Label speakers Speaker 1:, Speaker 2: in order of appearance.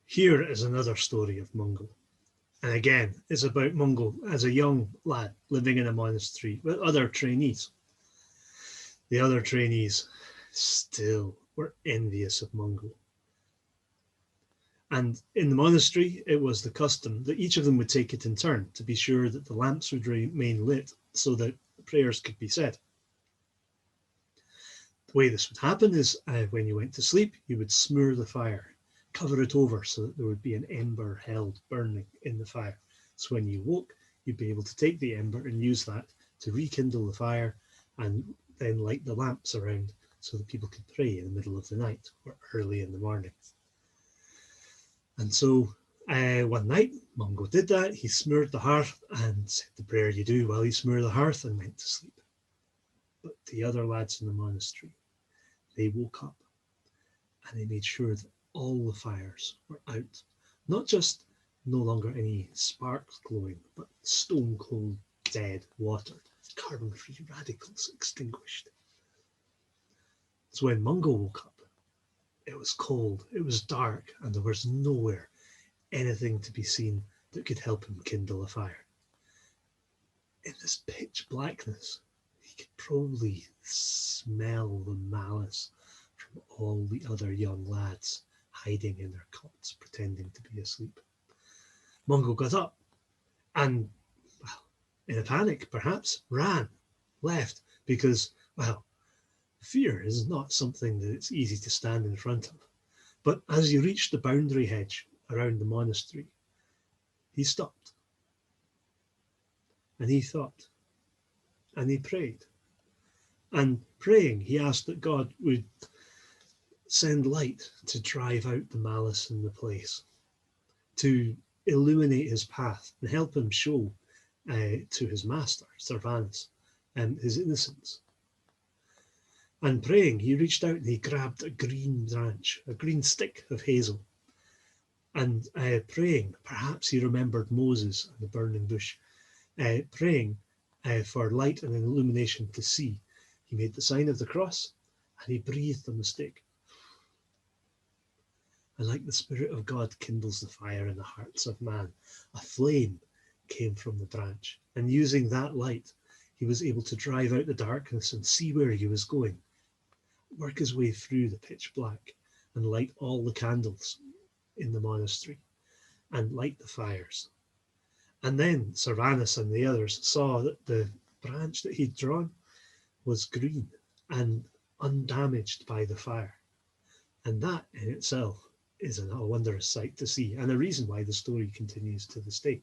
Speaker 1: Here is another story of Mungo. And again, it's about Mungo as a young lad living in a monastery with other trainees. The other trainees still were envious of Mungo. And in the monastery, it was the custom that each of them would take it in turn to be sure that the lamps would remain lit so that prayers could be said. The way this would happen is when you went to sleep, you would smear the fire, cover it over so that there would be an ember held burning in the fire. So when you woke, you'd be able to take the ember and use that to rekindle the fire and then light the lamps around so that people could pray in the middle of the night or early in the morning. And so one night, Mungo did that. He smeared the hearth and said the prayer you do while you smear the hearth and went to sleep. But the other lads in the monastery, they woke up and they made sure that all the fires were out. Not just no longer any sparks glowing, but stone cold dead water, carbon-free radicals extinguished. So when Mungo woke up, it was cold, it was dark, and there was nowhere anything to be seen that could help him kindle a fire. In this pitch blackness, he could probably smell the malice from all the other young lads hiding in their cots, pretending to be asleep. Mungo got up and, well, in a panic perhaps, ran, left, because, well, fear is not something that it's easy to stand in front of. But as he reached the boundary hedge around the monastery, he stopped. And he thought. And he prayed. And praying, he asked that God would send light to drive out the malice in the place, to illuminate his path and help him show to his master, Servanus, his innocence. And praying, he reached out and he grabbed a green branch, a green stick of hazel. And praying, perhaps he remembered Moses and the burning bush, praying for light and illumination to see. He made the sign of the cross and he breathed on the stick. And like the Spirit of God kindles the fire in the hearts of man, a flame came from the branch. And using that light, he was able to drive out the darkness and see where he was going, work his way through the pitch black and light all the candles in the monastery and light the fires. And then Servanus and the others saw that the branch that he'd drawn was green and undamaged by the fire. And that in itself is a wondrous sight to see, and a reason why the story continues to this day.